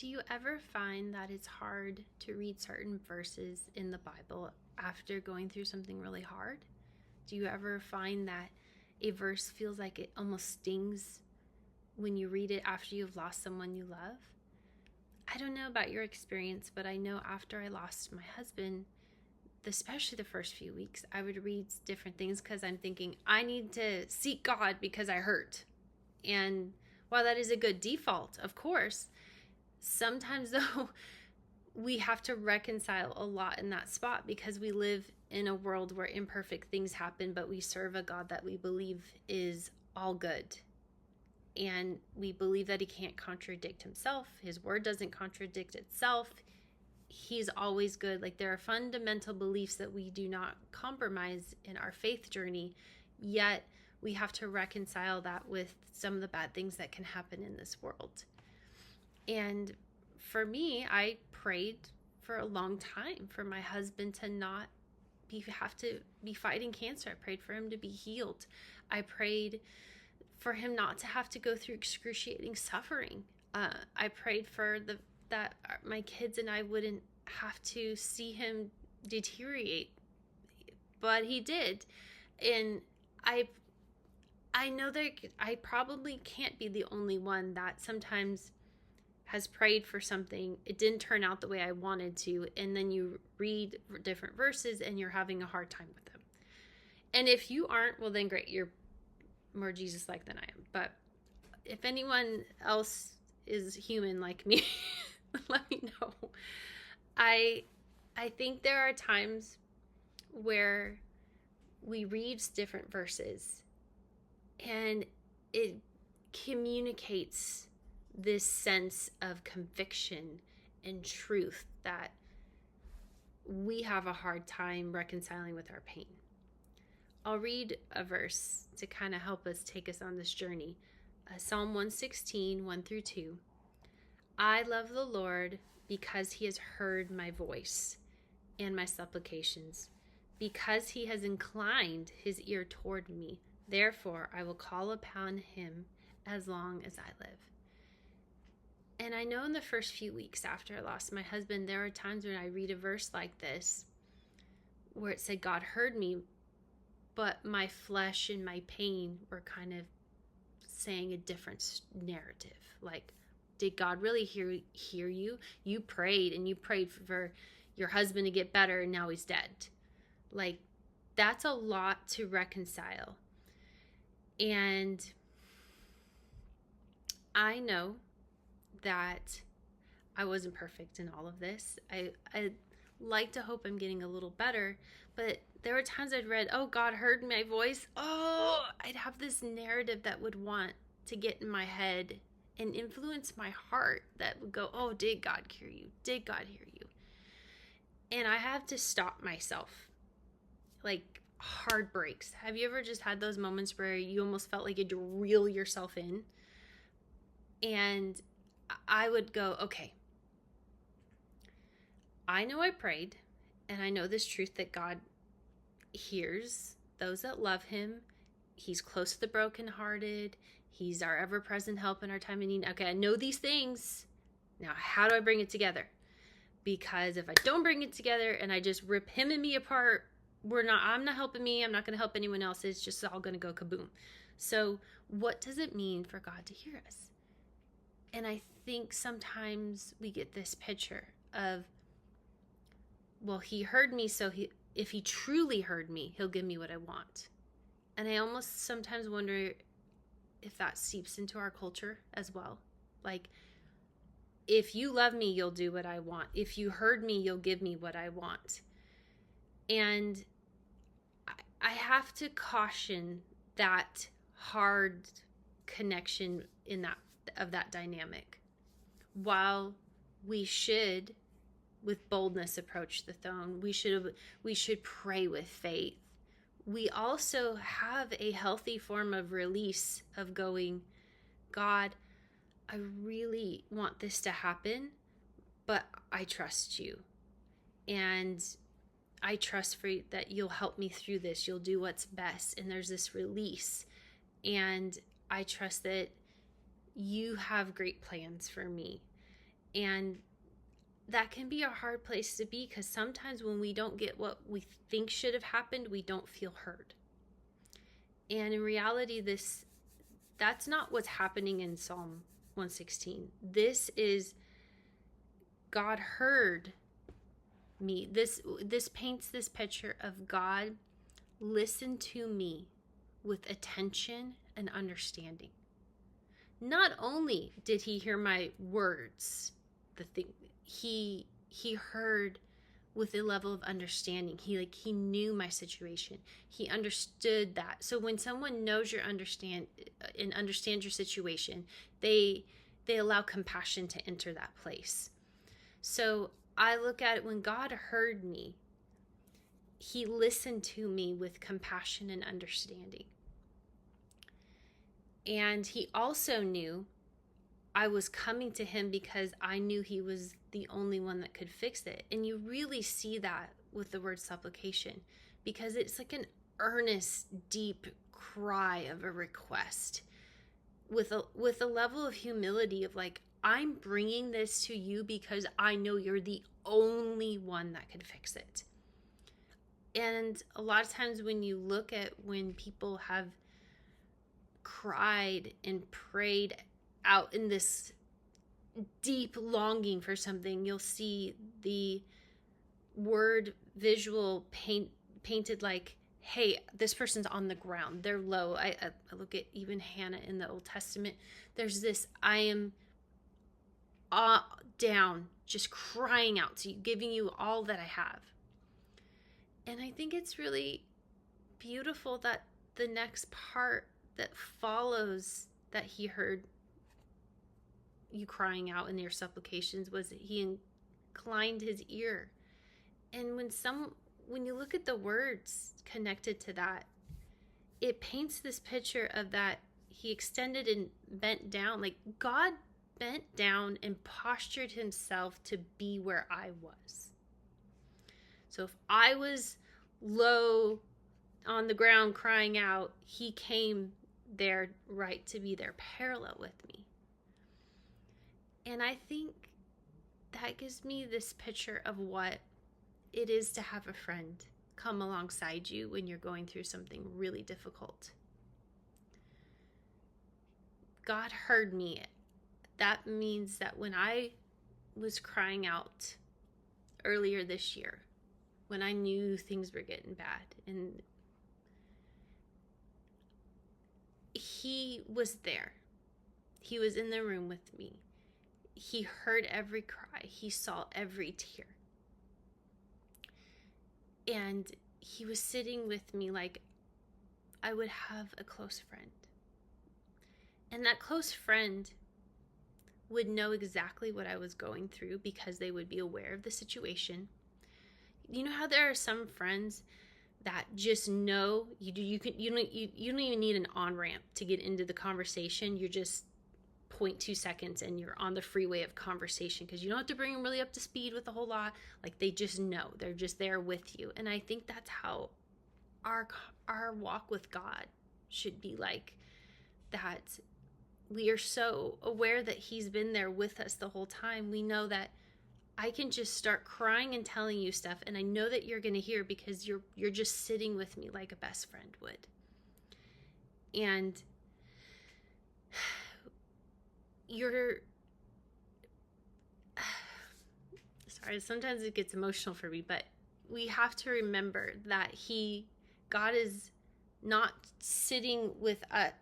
Do you ever find that it's hard to read certain verses in the Bible after going through something really hard? Do you ever find that a verse feels like it almost stings when you read it after you've lost someone you love? I don't know about your experience, but I know after I lost my husband, especially the first few weeks, I would read different things because I'm thinking, I need to seek God because I hurt. And while that is a good default, of course, sometimes though, we have to reconcile a lot in that spot because we live in a world where imperfect things happen, but we serve a God that we believe is all good. And we believe that he can't contradict himself. His word doesn't contradict itself. He's always good. Like, there are fundamental beliefs that we do not compromise in our faith journey, yet we have to reconcile that with some of the bad things that can happen in this world. And for me, I prayed for a long time for my husband to not have to be fighting cancer. I prayed for him to be healed. I prayed for him not to have to go through excruciating suffering. I prayed for that my kids and I wouldn't have to see him deteriorate, but he did. And I know that I probably can't be the only one that sometimes has prayed for something, it didn't turn out the way I wanted to, and then you read different verses and you're having a hard time with them. And if you aren't, well then great, you're more Jesus-like than I am. But if anyone else is human like me, let me know. I think there are times where we read different verses and it communicates this sense of conviction and truth that we have a hard time reconciling with our pain. I'll read a verse to kind of help us take us on this journey. Psalm 116, 1 through 2. I love the Lord because he has heard my voice and my supplications, because he has inclined his ear toward me. Therefore, I will call upon him as long as I live. And I know in the first few weeks after I lost my husband, there are times when I read a verse like this where it said, God heard me, but my flesh and my pain were kind of saying a different narrative. Like, did God really hear you? You prayed and you prayed for your husband to get better and now he's dead. Like, that's a lot to reconcile. And I know that I wasn't perfect in all of this. I like to hope I'm getting a little better, but there were times I'd read, oh, God heard my voice. Oh, I'd have this narrative that would want to get in my head and influence my heart that would go, oh, did God hear you? Did God hear you? And I have to stop myself. Like, hard breaks. Have you ever just had those moments where you almost felt like you had to reel yourself in? And I would go, okay, I know I prayed, and I know this truth that God hears those that love him. He's close to the brokenhearted. He's our ever-present help in our time of need. Okay, I know these things. Now, how do I bring it together? Because if I don't bring it together and I just rip him and me apart, I'm not helping me. I'm not going to help anyone else. It's just all going to go kaboom. So what does it mean for God to hear us? And I think sometimes we get this picture of, well, he heard me, so if he truly heard me, he'll give me what I want. And I almost sometimes wonder if that seeps into our culture as well. Like, if you love me, you'll do what I want. If you heard me, you'll give me what I want. And I have to caution that hard connection of that dynamic. While we should, with boldness, approach the throne, we should pray with faith. We also have a healthy form of release of going, God, I really want this to happen, but I trust you. And I trust that you'll help me through this. You'll do what's best. And there's this release. And I trust that you have great plans for me. And that can be a hard place to be, because sometimes when we don't get what we think should have happened, we don't feel heard. And in reality, that's not what's happening in Psalm 116. This is God heard me. This paints this picture of God listened to me with attention and understanding. Not only did he hear my words, he heard with a level of understanding. He knew my situation. He understood that. So when someone knows understands your situation, they allow compassion to enter that place. So I look at it, when God heard me, he listened to me with compassion and understanding. And he also knew I was coming to him because I knew he was the only one that could fix it. And you really see that with the word supplication, because it's like an earnest, deep cry of a request with a level of humility of like, I'm bringing this to you because I know you're the only one that could fix it. And a lot of times when people have cried and prayed out in this deep longing for something, you'll see the word visual painted like, hey, this person's on the ground, they're low. I look at even Hannah in the Old Testament. There's this, I am down, just crying out to you, giving you all that I have. And I think it's really beautiful that the next part that follows that he heard you crying out in your supplications was that he inclined his ear. And when you look at the words connected to that, it paints this picture of that he extended and bent down. Like God bent down and postured himself to be where I was. So if I was low on the ground crying out, he came there right to be there parallel with me. And I think that gives me this picture of what it is to have a friend come alongside you when you're going through something really difficult. God heard me. That means that when I was crying out earlier this year, when I knew things were getting bad, and he was there. He was in the room with me. He heard every cry. He saw every tear. And he was sitting with me like I would have a close friend. And that close friend would know exactly what I was going through because they would be aware of the situation. You know how there are some friends that just know you don't even need an on-ramp to get into the conversation. You're just 0.2 seconds and you're on the freeway of conversation, because you don't have to bring them really up to speed with a whole lot. Like, they just know, they're just there with you. And I think that's how our walk with God should be like, that we are so aware that he's been there with us the whole time. We know that I can just start crying and telling you stuff, and I know that you're going to hear because you're just sitting with me like a best friend would. And sorry, sometimes it gets emotional for me, but we have to remember that God is not sitting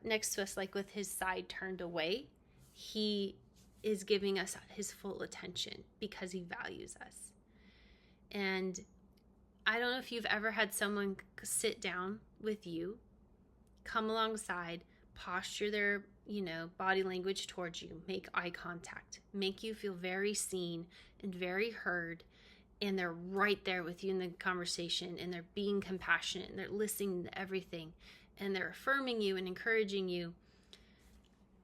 next to us like with his side turned away. He is giving us his full attention because he values us. And I don't know if you've ever had someone sit down with you, come alongside, posture their body language towards you, make eye contact, make you feel very seen and very heard, and they're right there with you in the conversation, and they're being compassionate, and they're listening to everything, and they're affirming you and encouraging you.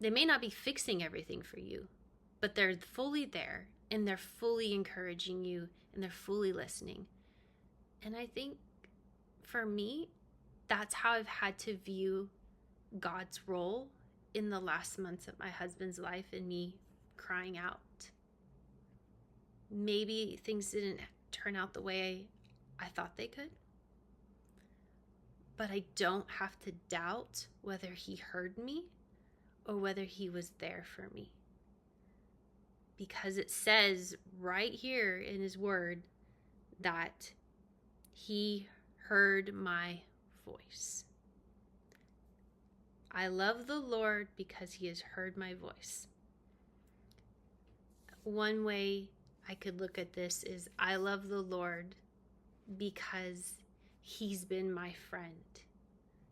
They may not be fixing everything for you, but they're fully there, and they're fully encouraging you, and they're fully listening. And I think for me, that's how I've had to view God's role in the last months of my husband's life and me crying out. maybe things didn't turn out the way I thought they could. But I don't have to doubt whether he heard me or whether he was there for me. Because it says right here in his word that he heard my voice. I love the Lord because he has heard my voice. One way I could look at this is I love the Lord because he's been my friend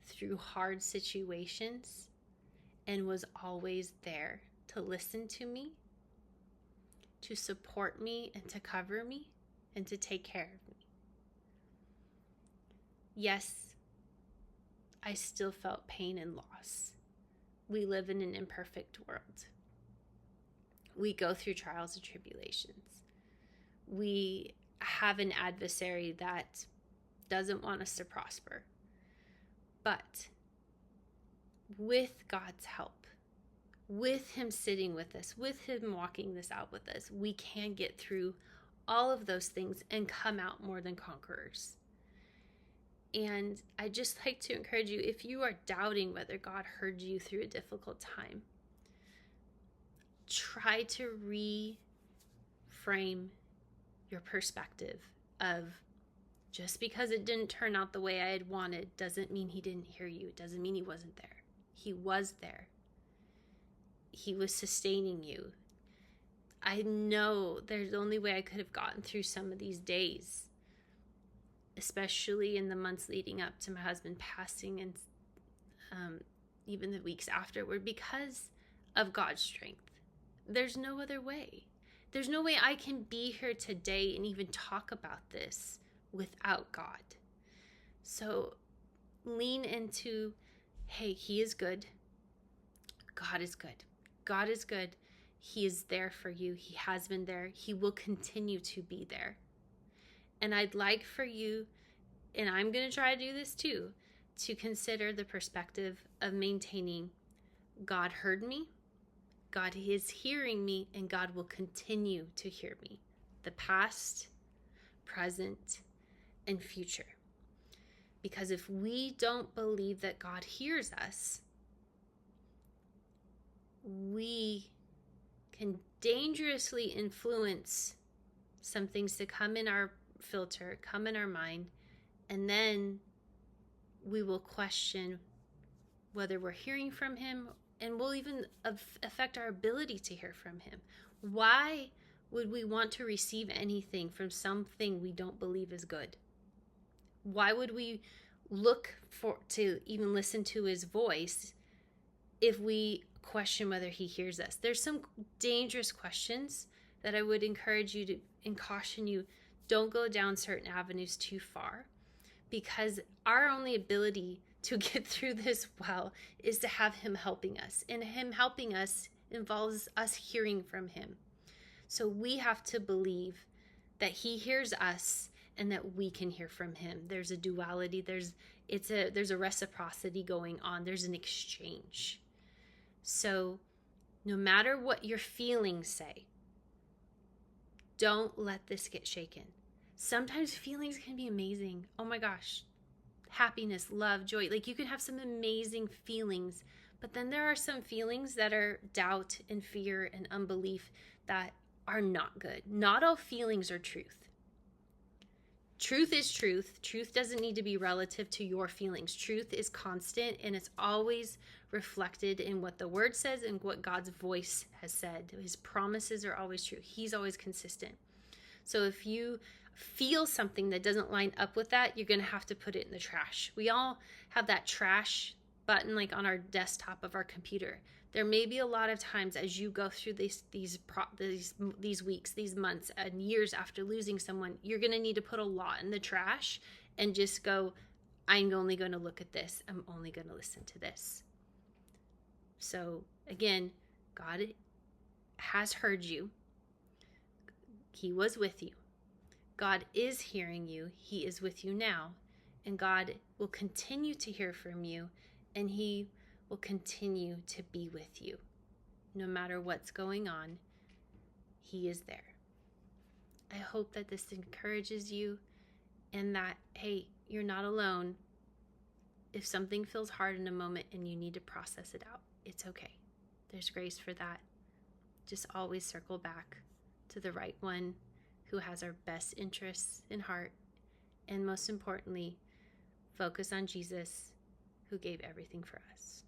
through hard situations and was always there to listen to me, to support me, and to cover me, and to take care of me. Yes, I still felt pain and loss. We live in an imperfect world. We go through trials and tribulations. We have an adversary that doesn't want us to prosper. But with God's help, with him sitting with us, with him walking this out with us, we can get through all of those things and come out more than conquerors. And I just like to encourage you, if you are doubting whether God heard you through a difficult time, try to reframe your perspective of just because it didn't turn out the way I had wanted doesn't mean he didn't hear you. It doesn't mean he wasn't there. He was there. He was sustaining you. I know there's the only way I could have gotten through some of these days, especially in the months leading up to my husband passing and even the weeks afterward, because of God's strength. There's no other way. There's no way I can be here today and even talk about this without God. So lean into, hey, he is good. God is good. God is good. He is there for you. He has been there. He will continue to be there. And I'd like for you, and I'm going to try to do this too, to consider the perspective of maintaining God heard me, God is hearing me, and God will continue to hear me. The past, present, and future. Because if we don't believe that God hears us, we can dangerously influence some things to come in our filter, come in our mind, and then we will question whether we're hearing from him, and will even affect our ability to hear from him. Why would we want to receive anything from something we don't believe is good? Why would we look to even listen to his voice if we question whether he hears us? There's some dangerous questions that I would encourage you to and caution you, don't go down certain avenues too far, because our only ability to get through this well is to have him helping us. And him helping us involves us hearing from him. So we have to believe that he hears us and that we can hear from him. There's a duality. There's a reciprocity going on. There's an exchange. So no matter what your feelings say, don't let this get shaken. Sometimes feelings can be amazing. Oh my gosh. Happiness, love, joy. Like, you can have some amazing feelings, but then there are some feelings that are doubt and fear and unbelief that are not good. Not all feelings are truth. Truth is truth. Truth doesn't need to be relative to your feelings. Truth is constant, and it's always reflected in what the word says and what God's voice has said. His promises are always true. He's always consistent. So if you feel something that doesn't line up with that, you're going to have to put it in the trash. We all have that trash button like on our desktop of our computer. There may be a lot of times as you go through these weeks, these months, and years after losing someone, you're going to need to put a lot in the trash and just go, I'm only going to look at this. I'm only going to listen to this. So again, God has heard you. He was with you. God is hearing you. He is with you now. And God will continue to hear from you, and he will continue to be with you. No matter what's going on, he is there. I hope that this encourages you and that, hey, you're not alone. If something feels hard in a moment and you need to process it out, it's okay. There's grace for that. Just always circle back to the right one who has our best interests in heart. And most importantly, focus on Jesus, who gave everything for us.